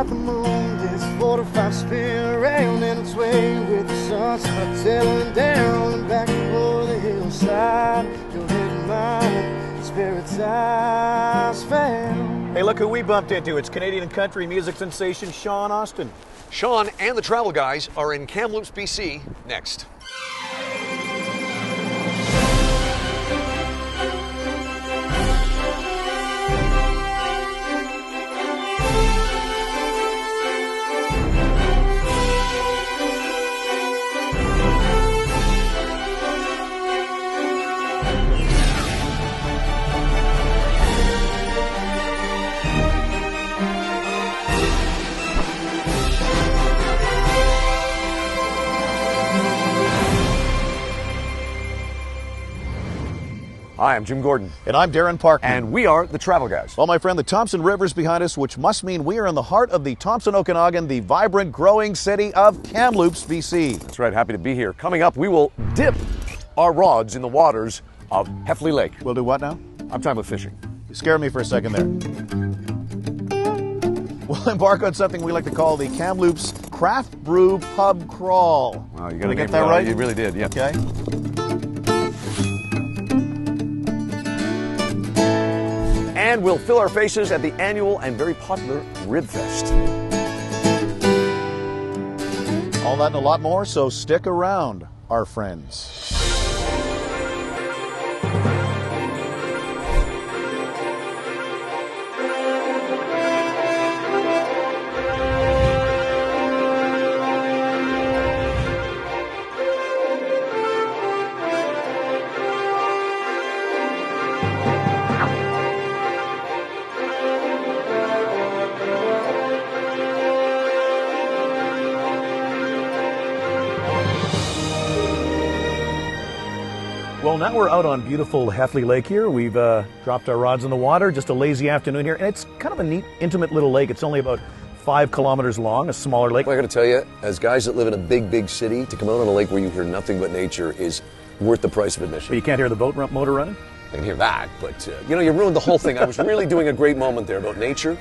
at the moon. This 45 spin around in its way with the sunspot settling down and back over the hillside. Your head and mine, spirit's eyes found. Hey, look who we bumped into. It's Canadian country music sensation Sean Austin. Sean and the Travel Guys are in Kamloops, BC next. Hi, I'm Jim Gordon. And I'm Darren Parkman. And we are the Travel Guys. Well, my friend, the Thompson River's behind us, which must mean we are in the heart of the Thompson Okanagan, the vibrant, growing city of Kamloops, BC. That's right, happy to be here. Coming up, we will dip our rods in the waters of Heffley Lake. We'll do what now? I'm talking about fishing. You scared me for a second there. We'll embark on something we like to call the Kamloops Craft Brew Pub Crawl. Wow, you Did I get that right? You really did, yeah. Okay. And we'll fill our faces at the annual and very popular Rib Fest. All that and a lot more, so stick around, our friends. Well, now we're out on beautiful Heffley Lake here. We've dropped our rods in the water, just a lazy afternoon here. And it's kind of a neat, intimate little lake. It's only about 5 kilometers long, a smaller lake. Well, I got to tell you, as guys that live in a big, big city, to come out on a lake where you hear nothing but nature is worth the price of admission. But you can't hear the boat motor running? I can hear that, but you know, you ruined the whole thing. I was really doing a great moment there about nature.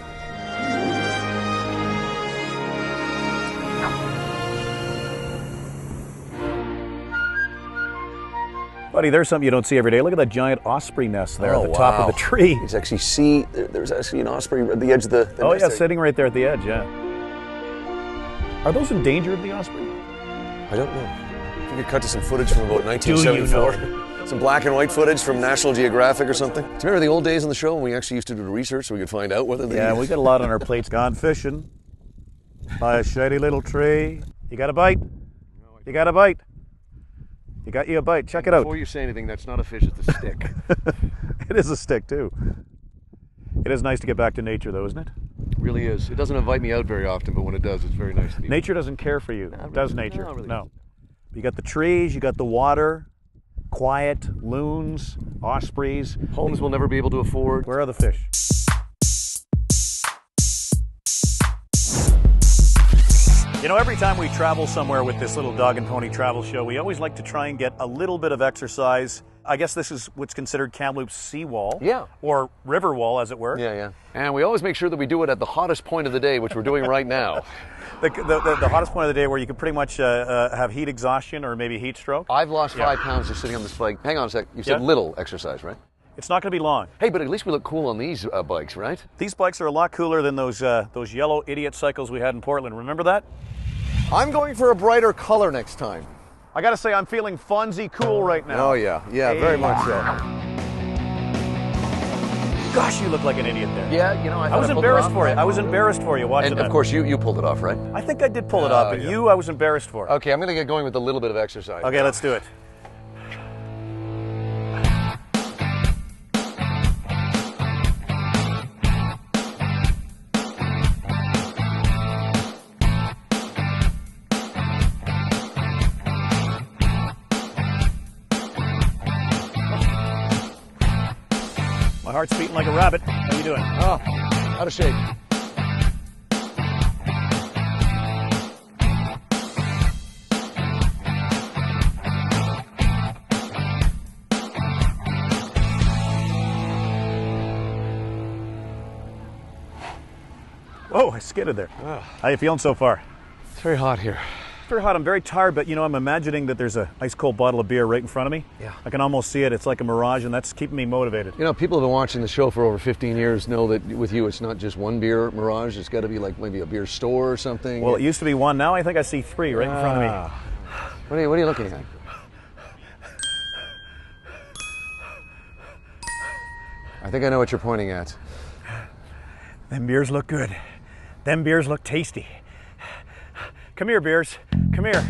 Buddy, there's something you don't see every day. Look at that giant osprey nest there at the top of the tree. You can actually see, there's actually an osprey at the edge of the Oh nest yeah, there. sitting right there at the edge, yeah. Are those endangered, the osprey? I don't know. I think it cut to some footage from about 1974. Do you know? Some black and white footage from National Geographic or something. Do you remember the old days on the show when we actually used to do the research so we could find out whether they... Yeah, we got a lot on our plates. Gone fishing by a shady little tree. You got a bite? You got a bite? You got you a bite. Check it out. Before you say anything, that's not a fish, it's a stick. It is a stick, too. It is nice to get back to nature, though, isn't it? It really is. It doesn't invite me out very often, but when it does, it's very nice to be. Nature doesn't care for you, does nature? Not really. No. You got the trees, you got the water, quiet, loons, ospreys. Homes we'll never be able to afford. Where are the fish? You know, every time we travel somewhere with this little dog and pony travel show, we always like to try and get a little bit of exercise. I guess this is what's considered Kamloops Seawall. Yeah. Or river wall, as it were. Yeah, yeah. And we always make sure that we do it at the hottest point of the day, which we're doing right now. The hottest point of the day where you can pretty much have heat exhaustion or maybe heat stroke. I've lost 5 pounds just sitting on this bike. Hang on a sec. You said little exercise, right? It's not going to be long. Hey, but at least we look cool on these bikes, right? These bikes are a lot cooler than those yellow idiot cycles we had in Portland. Remember that? I'm going for a brighter color next time. I got to say, I'm feeling Fonzie cool right now. Oh, yeah. Yeah, very much so. Gosh, you look like an idiot there. Yeah, you know, I was embarrassed for you. I was embarrassed for you watching And that. of course, you pulled it off, right? I think I did pull it off, but yeah. you, I was embarrassed for. Okay, I'm going to get going with a little bit of exercise. Okay, let's do it. My heart's beating like a rabbit. How you doing? Oh, out of shape. Whoa, I skidded there. How you feeling so far? It's very hot here. It's very hot. I'm very tired, but you know, I'm imagining that there's a ice cold bottle of beer right in front of me. Yeah. I can almost see it. It's like a mirage, and that's keeping me motivated. You know, people have been watching the show for over 15 years know that with you, it's not just one beer mirage. It's got to be like maybe a beer store or something. Well, it used to be one. Now I think I see three right in front of me. What are you looking at? I think I know what you're pointing at. Them beers look good. Them beers look tasty. Come here, beers. Come here.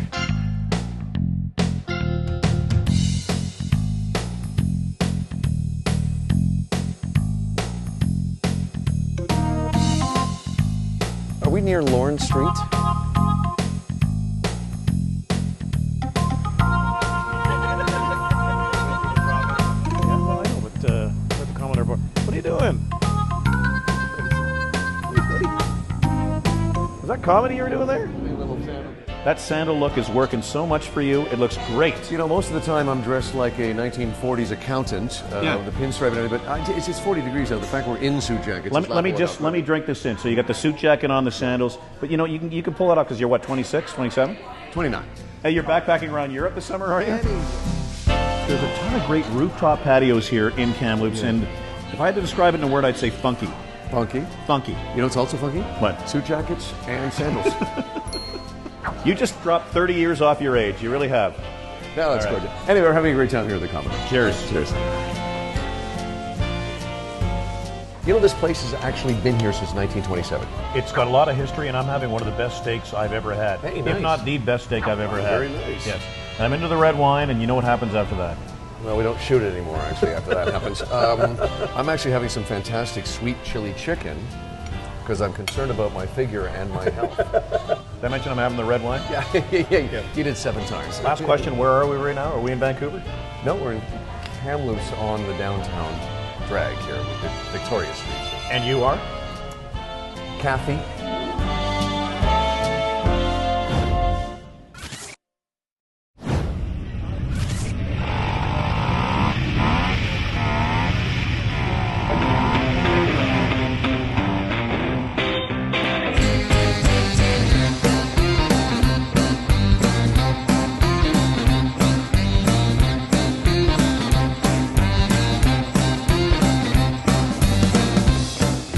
Are we near Lawrence Street? What are you doing? Was that comedy you were doing there? That sandal look is working so much for you. It looks great. You know, most of the time I'm dressed like a 1940s accountant, the pinstripe and everything, but it's 40 degrees out. The fact we're in suit jackets. Let me drink this in. So you got the suit jacket on, the sandals, but you know you can pull it off because you're what, 26, 27? 29. Hey, you're backpacking around Europe this summer, are you? There's a ton of great rooftop patios here in Kamloops, and if I had to describe it in a word, I'd say funky. Funky? Funky. You know what's also funky? What? Suit jackets and sandals. You just dropped 30 years off your age. You really have. No, that's gorgeous. Anyway, we're having a great time here at the Common. Cheers. Cheers. You know, this place has actually been here since 1927. It's got a lot of history, and I'm having one of the best steaks I've ever had. Hey, if nice. not the best steak I've ever had. Very nice. Yes. And I'm into the red wine, and you know what happens after that. Well, we don't shoot it anymore, actually, after that happens. I'm actually having some fantastic sweet chili chicken because I'm concerned about my figure and my health. Did I mention I'm having the red wine? Yeah. You did 7 times. Last question, where are we right now? Are we in Vancouver? No, we're in Kamloops on the downtown drag here with the Victoria Street. And you are? Kathy.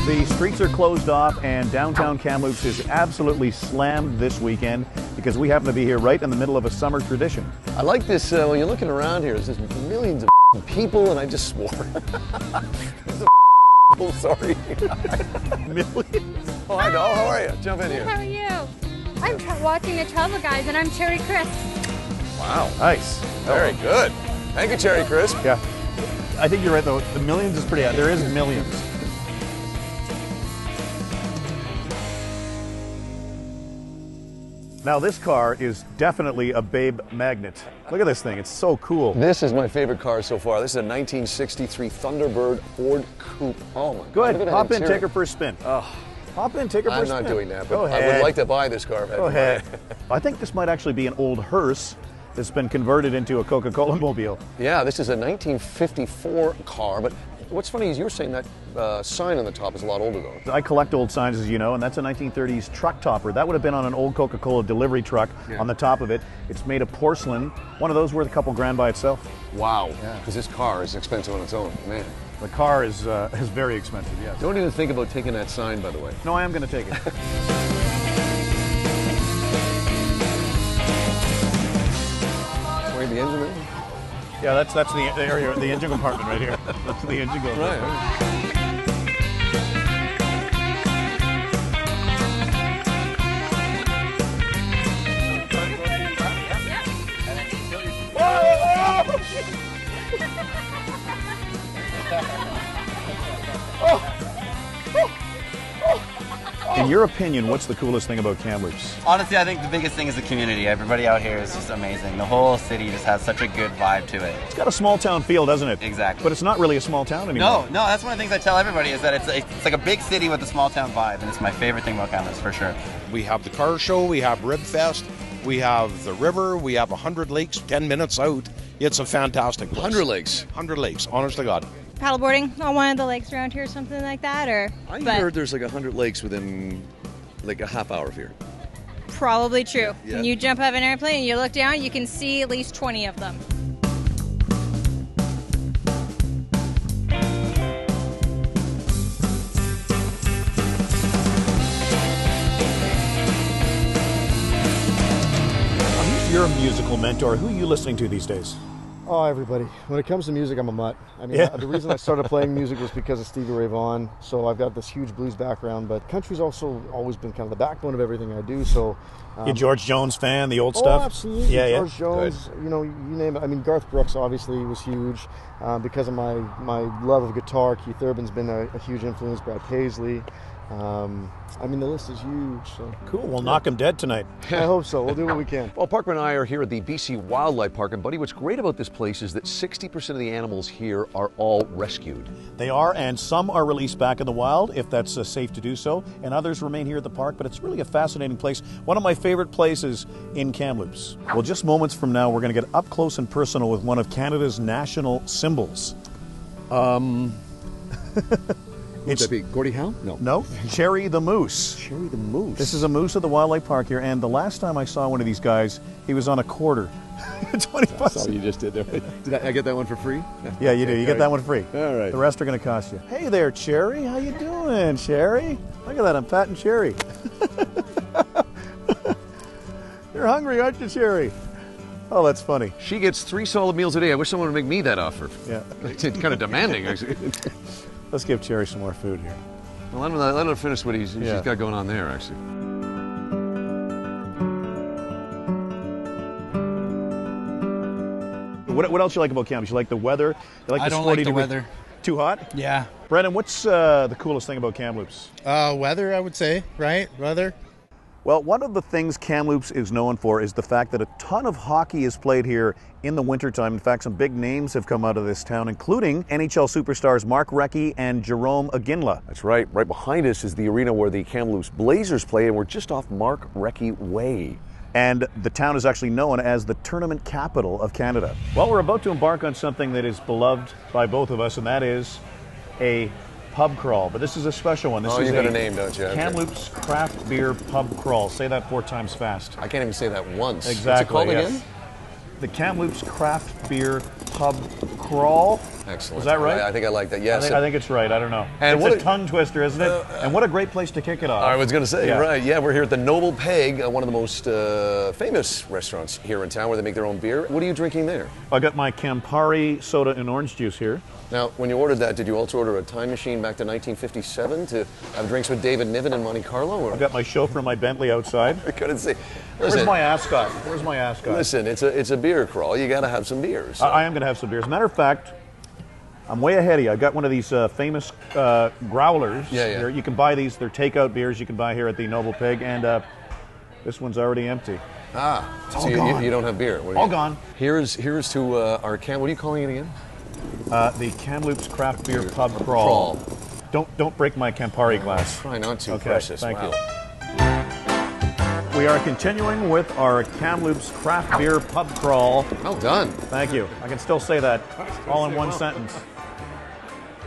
The streets are closed off, and downtown Kamloops is absolutely slammed this weekend because we happen to be here right in the middle of a summer tradition. I like this, when you're looking around here, there's just millions of people, and I just swore. People, sorry. Millions? Oh, I know. How are you? Jump in here. How are you? I'm watching the Travel Guys, and I'm Cherry Crisp. Wow. Nice. Very good. Thank you, Cherry Crisp. Yeah. I think you're right, though. The millions is pretty... There is millions. Now, this car is definitely a babe magnet. Look at this thing. It's so cool. This is my favorite car so far. This is a 1963 Thunderbird Ford Coupe. Oh, my God. Good. Hop in, take her for a spin. Oh, Hop in, take her for a I'm spin. not doing that, Go but I ahead. would like to buy this car. Go ahead. I think this might actually be an old hearse that's been converted into a Coca-Cola mobile. Yeah, this is a 1954 car, but what's funny is you were saying that sign on the top is a lot older, though. I collect old signs, as you know, and that's a 1930s truck topper. That would have been on an old Coca-Cola delivery truck on the top of it. It's made of porcelain. One of those worth a couple grand by itself. Wow. Because this car is expensive on its own, man. The car is very expensive, yes. Don't even think about taking that sign, by the way. No, I am going to take it. Wait, the engine there? Yeah, that's the area, the engine compartment right here. That's the engine compartment. Right. In your opinion, what's the coolest thing about Kamloops? Honestly, I think the biggest thing is the community. Everybody out here is just amazing. The whole city just has such a good vibe to it. It's got a small town feel, doesn't it? Exactly. But it's not really a small town anymore. No, that's one of the things I tell everybody is that it's like a big city with a small town vibe, and it's my favorite thing about Kamloops for sure. We have the car show, we have Rib Fest, we have the river, we have 100 lakes 10 minutes out. It's a fantastic place. 100 lakes. 100 lakes, honest to God. paddleboarding on one of the lakes around here or something like that, or I but heard there's like 100 lakes within like a half hour of here. probably true. Yeah. When you jump out of an airplane and you look down, you can see at least 20 of them. Who's your musical mentor? Who are you listening to these days? Oh, everybody. When it comes to music, I'm a mutt. I mean, Yeah. the reason I started playing music was because of Stevie Ray Vaughan. So I've got this huge blues background, but country's also always been kind of the backbone of everything I do. So, You a George Jones fan, the old oh, stuff? absolutely. Yeah, yeah. George Jones, you know, you name it. I mean, Garth Brooks obviously was huge because of my love of guitar. Keith Urban's been a huge influence. Brad Paisley. I mean, the list is huge. So. Cool. We'll knock 'em dead tonight. I hope so. We'll do what we can. Well, Parkman and I are here at the BC Wildlife Park, and buddy, what's great about this place is that 60% of the animals here are all rescued. They are, and some are released back in the wild, if that's safe to do so, and others remain here at the park, but it's really a fascinating place. One of my favorite places in Kamloops. Well, just moments from now, we're going to get up close and personal with one of Canada's national symbols. Would that be Gordie Howe? No. No, Cherry the Moose. Cherry the Moose. This is a moose at the wildlife park here, and the last time I saw one of these guys, he was on a quarter. 20 bucks. That's all you just did there. Did I get that one for free? Yeah, you do. You get that one free. All right. The rest are going to cost you. Hey there, Cherry. How you doing, Cherry? Look at that. I'm patting Cherry. You're hungry, aren't you, Cherry? Oh, that's funny. She gets 3 solid meals a day. I wish someone would make me that offer. Yeah. It's kind of demanding, actually. Let's give Cherry some more food here. Well, let him finish what she's got going on there, actually. What else you like about Kamloops? You like the weather? You like I don't like the weather. Too hot? Yeah. Brendan, what's the coolest thing about Kamloops? Weather, I would say, right? Weather. Well, one of the things Kamloops is known for is the fact that a ton of hockey is played here in the wintertime. In fact, some big names have come out of this town, including NHL superstars Mark Recchi and Jerome Iginla. That's right. Right behind us is the arena where the Kamloops Blazers play, and we're just off Mark Recchi Way. And the town is actually known as the tournament capital of Canada. Well, we're about to embark on something that is beloved by both of us, and that is a pub crawl. But this is a special one. This is you got a name, don't you? Okay. Kamloops Craft Beer Pub Crawl. Say that 4 times fast. I can't even say that once. Exactly. What's it called yes. again? The Kamloops Craft Beer Pub Crawl. Excellent. Is that right? I think I like that. Yes. I think it's right. I don't know. And it's a tongue twister, isn't it? And what a great place to kick it off. I was going to say, Yeah. right. Yeah, we're here at the Noble Peg, one of the most famous restaurants here in town where they make their own beer. What are you drinking there? I got my Campari soda and orange juice here. Now, when you ordered that, did you also order a time machine back to 1957 to have drinks with David Niven in Monte Carlo? Or? I've got my chauffeur and my Bentley outside. I couldn't see. Where's my ascot? Where's my ascot? Listen, it's a beer crawl. You got to have some beers. So. I am going to have some beers. As a matter of fact, I'm way ahead of you. I got one of these famous growlers. Yeah. You can buy these. They're takeout beers you can buy here at the Noble Pig, and this one's already empty. It's all gone. You don't have beer. All gone. Here's to our What are you calling it again? The Kamloops Craft Beer Pub Crawl. Don't break my Campari glass. Try not to, Okay, precious. thank Wow. you. We are continuing with our Kamloops Craft Beer Pub Crawl. Well done. Thank you. I can still say that all in one sentence.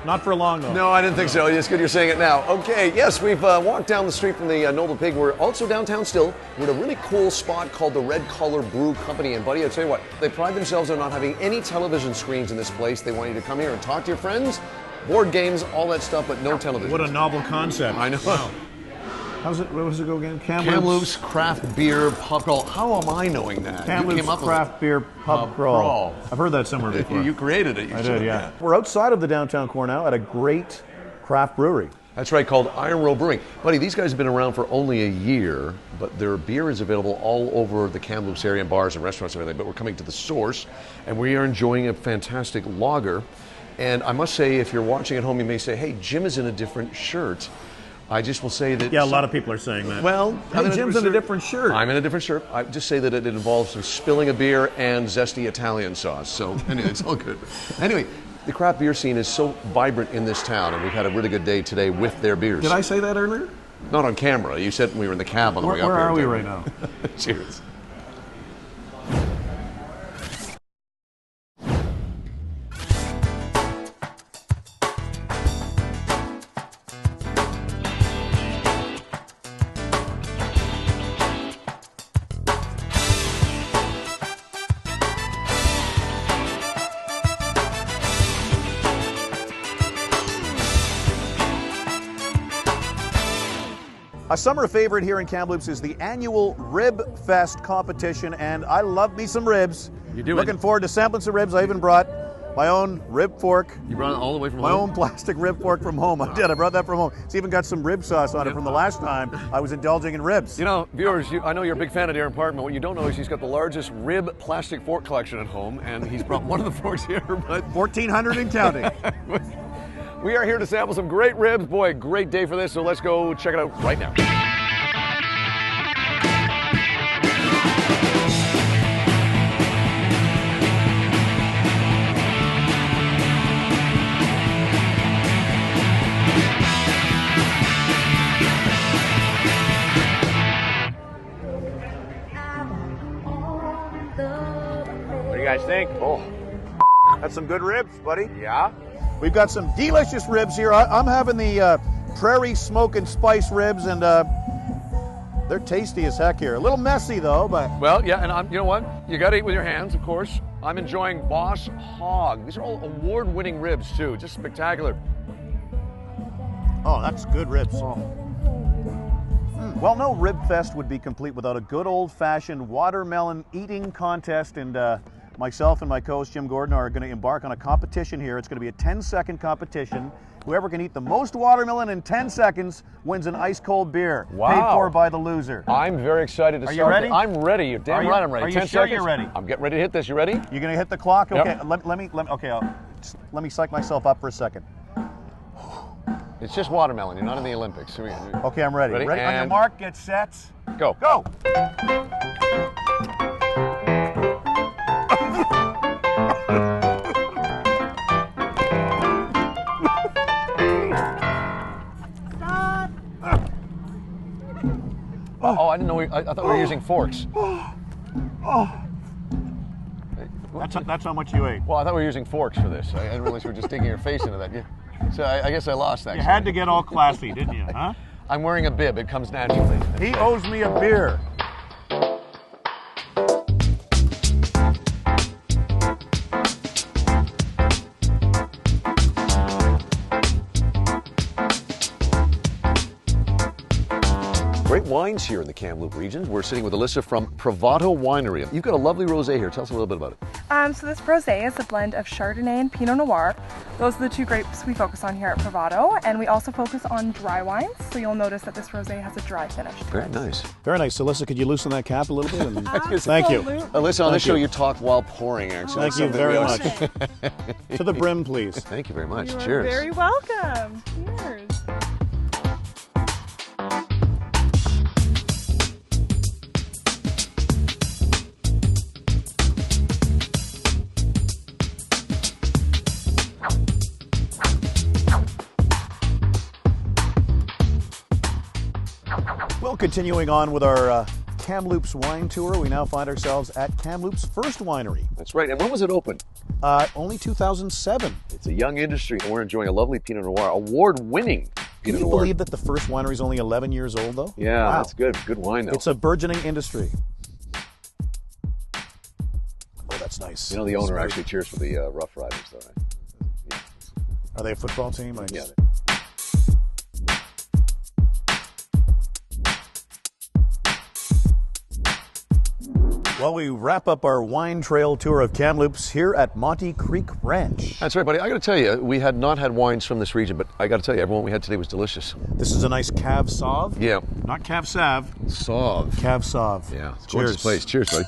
Not for long, though. No, I didn't think so. It's good you're saying it now. Okay, yes, we've walked down the street from the Noble Pig. We're also downtown still. We're at a really cool spot called the Red Collar Brew Company. And, buddy, I'll tell you what, they pride themselves on not having any television screens in this place. They want you to come here and talk to your friends, board games, all that stuff, but no television. What a novel concept. I know. Wow. What does it go again? Kamloops Craft Beer Pub Crawl. How am I knowing that? Kamloops You came up with Craft Beer Pub Crawl. I've heard that somewhere before. You created it. I did, yeah. We're outside of the downtown core now at a great craft brewery. That's right, called Iron Row Brewing. Buddy, these guys have been around for only a year, but their beer is available all over the Kamloops area in bars and restaurants and everything. But we're coming to the source, and we are enjoying a fantastic lager. And I must say, if you're watching at home, you may say, hey, Jim is in a different shirt. I just will say that... Yeah, a lot of people are saying that. Well, hey, Jim's in a different shirt. I'm in a different shirt. I just say that it involves some spilling of beer and zesty Italian sauce. So anyway, it's all good. Anyway, the craft beer scene is so vibrant in this town, and we've had a really good day today with their beers. Did I say that earlier? Not on camera. You said we were in the cab on the way up here. Where are we right now? Cheers. A summer favorite here in Kamloops is the annual Rib Fest competition, and I love me some ribs. You do. Looking forward to sampling some ribs. I even brought my own rib fork. You brought it all the way from my home? My own plastic rib fork from home. I did. I brought that from home. It's even got some rib sauce on it from the last time I was indulging in ribs. You know, viewers, I know you're a big fan of Darren Parkman. What you don't know is he's got the largest rib plastic fork collection at home, and he's brought one of the forks here, but 1,400 and counting. We are here to sample some great ribs. Boy, great day for this, so let's go check it out right now. What do you guys think? Oh, that's some good ribs, buddy. Yeah? We've got some delicious ribs here. I'm having the prairie smoke and spice ribs, and they're tasty as heck here. A little messy though, but Well, yeah, and you know what? You got to eat with your hands, of course. I'm enjoying Boss Hog. These are all award-winning ribs too. Just spectacular. oh, that's good ribs. Well, no Rib Fest would be complete without a good old-fashioned watermelon eating contest, and myself and my co-host Jim Gordon are going to embark on a competition here. It's going to be a 10-second competition. Whoever can eat the most watermelon in 10 seconds wins an ice-cold beer. Wow. Paid for by the loser. I'm very excited to Are start. you ready? I'm ready. You're damn right I'm ready. Are you 10 sure seconds. you're ready? I'm getting ready to hit this. You ready? You're going to hit the clock? Yep. Okay, let me psych myself up for a second. It's just watermelon. You're not in the Olympics. Okay, I'm ready. Ready? On your And- mark, get set, Go. go! Oh, I didn't know. I thought we were using forks. That's how much you ate. Well, I thought we were using forks for this. I didn't realize we were just digging your face into that. Yeah. So I guess I lost that. You had to get all classy, didn't you, huh? I'm wearing a bib. It comes naturally. He owes me a beer. Great wines here in the Kamloops region. We're sitting with Alyssa from Privado Winery. You've got a lovely rosé here. Tell us a little bit about it. So this rosé is a blend of Chardonnay and Pinot Noir. Those are the two grapes we focus on here at Privado, and we also focus on dry wines. So you'll notice that this rosé has a dry finish. Very nice. Very nice. Alyssa, could you loosen that cap a little bit? Thank you. Alyssa, on this show you talk while pouring, actually. Thank you very much. To the brim, please. Thank you very much. You're Cheers. very welcome. Cheers. Well, continuing on with our Kamloops wine tour, we now find ourselves at Kamloops' first winery. That's right. And when was it open? Only 2007. It's a young industry, and we're enjoying a lovely Pinot Noir, award-winning Can Pinot you Noir. believe that the first winery is only 11 years old, though? Yeah, Wow. that's good. Good wine, though. It's a burgeoning industry. Oh, that's nice. You know, the owner actually cheers for the Rough Riders, though, right? Yeah. Are they a football team? Yeah. Well, we wrap up our wine trail tour of Kamloops here at Monty Creek Ranch. That's right, buddy. I got to tell you, we had not had wines from this region, but I got to tell you, everyone we had today was delicious. This is a nice Cave Sauv. Yeah. Not Cave Sav. Sauv. Cave Sauv. Yeah. It's a Cheers. gorgeous place. Cheers, buddy.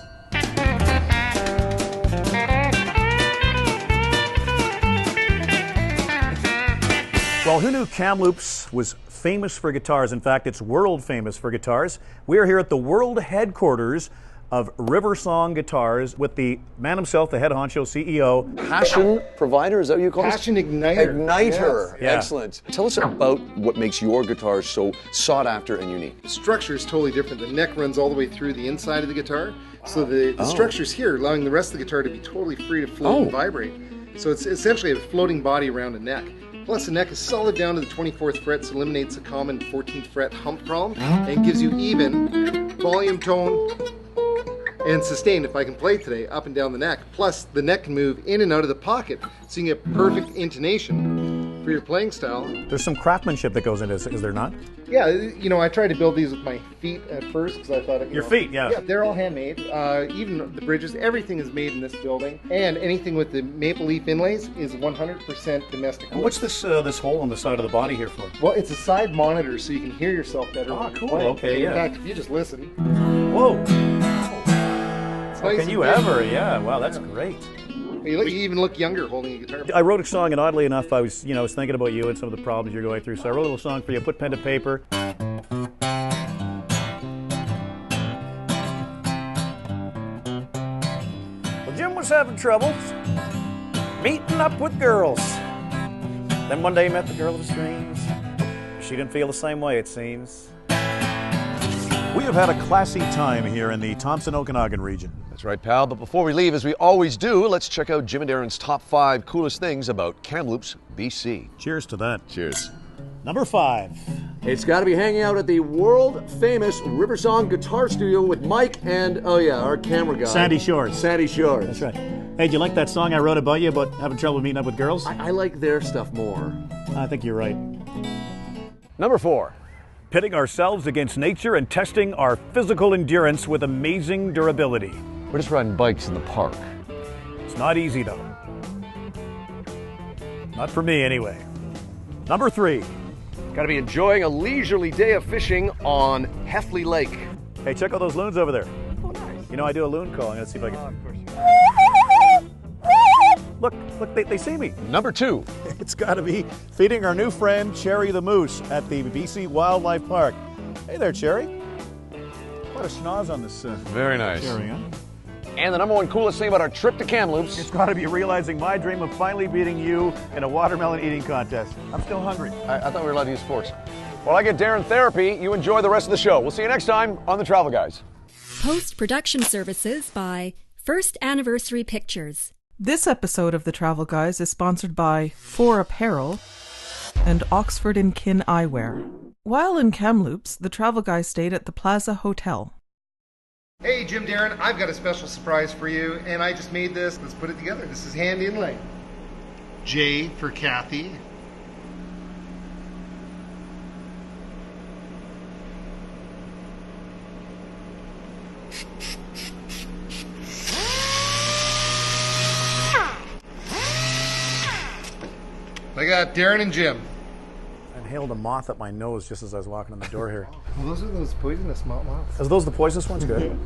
Well, who knew Kamloops was famous for guitars? In fact, it's world famous for guitars. We are here at the world headquarters of River Song Guitars with the man himself, the head honcho CEO. Passion provider, is that what you call it? Passion igniter. Igniter. Yes. Yeah. Excellent. Tell us about what makes your guitars so sought after and unique. The structure is totally different. The neck runs all the way through the inside of the guitar. So the structure's here, allowing the rest of the guitar to be totally free to float and vibrate. So it's essentially a floating body around a neck. Plus the neck is solid down to the 24th fret, so eliminates a common 14th fret hump problem and gives you even volume, tone, and sustain, if I can play today, up and down the neck. Plus the neck can move in and out of the pocket, so you can get perfect intonation for for your playing style. There's some craftsmanship that goes into this, is there not? Yeah, you know, I tried to build these with my feet at first because I thought... Your feet, yeah. Yeah, they're all handmade. Even the bridges, everything is made in this building. And anything with the maple leaf inlays is 100% domestic. And what's this this hole on the side of the body here for? Well, it's a side monitor so you can hear yourself better. Ah, cool, okay, In fact, if you just listen... Whoa! It's nice Can you ever? Yeah, wow, that's great. You even look younger holding a guitar. I wrote a song, and oddly enough, I was thinking about you and some of the problems you're going through. So I wrote a little song for you. Put pen to paper. Well, Jim was having troubles meeting up with girls. Then one day he met the girl of his dreams. She didn't feel the same way, it seems. We have had a classy time here in the Thompson-Okanagan region. That's right, pal. But before we leave, as we always do, let's check out Jim and Darren's top 5 coolest things about Kamloops, BC. Cheers to that. Cheers. Number 5. It's got to be hanging out at the world-famous Riversong Guitar Studio with Mike and, oh yeah, our camera guy. Sandy Shores. Sandy Shores. That's right. Hey, do you like that song I wrote about you about having trouble meeting up with girls? I like their stuff more. I think you're right. Number 4. Pitting ourselves against nature and testing our physical endurance with amazing durability. We're just riding bikes in the park. It's not easy, though. Not for me, anyway. Number 3. Got to be enjoying a leisurely day of fishing on Heffley Lake. Hey, check out those loons over there. Oh, nice. You know, I do a loon calling. Let's see if I can... Of course. Look, they see me. Number 2. It's got to be feeding our new friend, Cherry the Moose, at the BC Wildlife Park. Hey there, Cherry. Quite a schnoz on this Very nice. Cherry, huh? And the number 1 coolest thing about our trip to Kamloops. It's got to be realizing my dream of finally beating you in a watermelon eating contest. I'm still hungry. I thought we were allowed to use forks. Well, I get Darren therapy. You enjoy the rest of the show. We'll see you next time on The Travel Guys. Post-production services by First Anniversary Pictures. This episode of The Travel Guys is sponsored by For Apparel and Oxford & Kin Eyewear. While in Kamloops, The Travel Guys stayed at the Plaza Hotel. Hey, Jim, Darren, I've got a special surprise for you, and I just made this. Let's put it together. This is hand inlay. J for Kathy. I got Darren and Jim. I inhaled a moth up my nose just as I was walking in the door here. Well, those are those poisonous moths. Are those the poisonous ones? Good.